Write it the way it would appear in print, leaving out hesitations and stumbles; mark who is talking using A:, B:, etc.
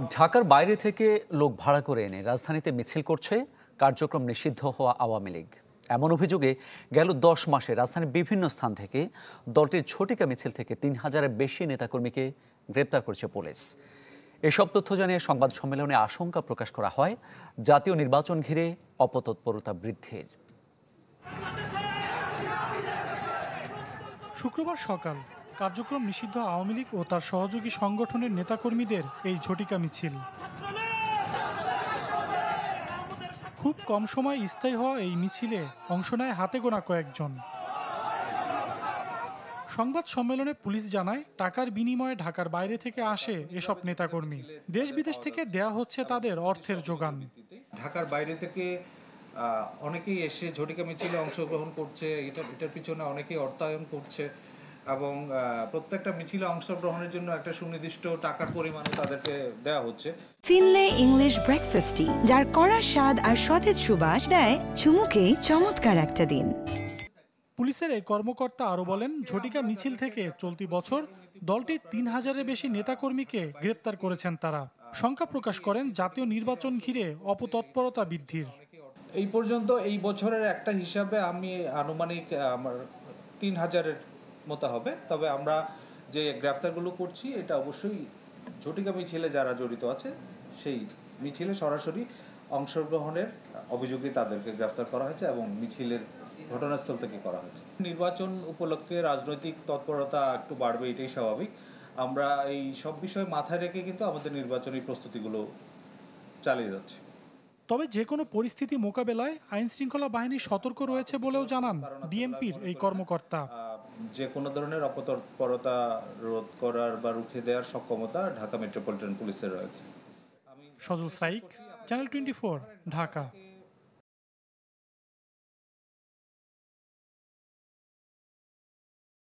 A: ঢাকার বাইরে থেকে লোক ভাড়া করে এনে রাজধানীতে মিছিল করছে কার্যক্রম নিষিদ্ধ হওয়া আওয়ামী লীগ। এমন অভিযোগে গেল 10 মাসে রাজধানীর বিভিন্ন স্থান থেকে দলটির ঝটিকা মিছিল থেকে 3,000-এর বেশি নেতাকর্মীকে গ্রেপ্তার করেছে পুলিশ। এসব তথ্য জানিয়ে সংবাদ সম্মেলনে আশঙ্কা প্রকাশ করা হয় জাতীয় নির্বাচন ঘিরে অপতৎপরতা বৃদ্ধির।
B: শুক্রবার সকাল কার্যক্রম নিষিদ্ধ আওয়ামী লীগ ও তার সহযোগী সংগঠনের নেতাকর্মীদের এই ঝটিকা মিছিল। খুব কম সময় স্থায়ী হওয়া এই মিছিলে অংশ নেয় হাতে গোনা কয়েকজন। সংবাদ সম্মেলনে পুলিশ জানায়, টাকার বিনিময়ে ঢাকার বাইরে থেকে আসে এসব নেতাকর্মী। দেশ বিদেশ থেকে দেয়া হচ্ছে তাদের অর্থের যোগান।
C: ঢাকার বাইরে থেকে অনেকেই এসে ঝটিকা মিছিলে অংশগ্রহণ করছে, এটার পিছনে অনেকেই অর্থায়ন করছে এবং প্রত্যেকটা মিছিলে অংশগ্রহণের জন্য একটা সুনির্দিষ্ট টাকার পরিমাণও তাদেরকে দেওয়া হচ্ছে।
D: ফিনলে ইংলিশ ব্রেকফাস্ট, যার কড়া স্বাদ আর সতেজ সুবাস দেয় চুমুকে চমৎকার একটা দিন।
B: পুলিশের এই কর্মকর্তা আরও বলেন, ঝটিকা মিছিল থেকে চলতি বছর দলটির 3,000-এর বেশি নেতাকর্মীকে গ্রেপ্তার করেছেন তারা। শঙ্কা প্রকাশ করেন জাতীয় নির্বাচন ঘিরে অপতৎপরতা বৃদ্ধির।
C: এই পর্যন্ত এই বছরের একটা হিসাবে আমি আনুমানিক আমার 3,000-এর মতো হবে। তবে আমরা যে গ্রেফতারগুলো করছি এটা অবশ্যই ঝটিকা মিছিলে যারা জড়িত আছে সেই মিছিলে সরাসরি অংশগ্রহণের অভিযোগে তাদেরকে গ্রেফতার করা হয়েছে এবং মিছিলের ঘটনাস্থল থেকে করা হয়েছে। নির্বাচন উপলক্ষে রাজনৈতিক তৎপরতা একটু বাড়বে, এটাই স্বাভাবিক। আমরা এই সব বিষয় মাথায় রেখে কিন্তু আমাদের নির্বাচনী প্রস্তুতিগুলো চালিয়ে যাচ্ছি।
B: তবে যে কোনো পরিস্থিতি মোকাবেলায় আইন শৃঙ্খলা বাহিনী সতর্ক রয়েছে বলেও জানান ডিএমপির এই কর্মকর্তা।
C: যে কোনো ধরনের অপতৎপরতা রোধ করার বা রুখে দেওয়ার সক্ষমতা ঢাকা মেট্রোপলিটন পুলিশের রয়েছে।
B: সজল সাইক, চ্যানেল 24, ঢাকা।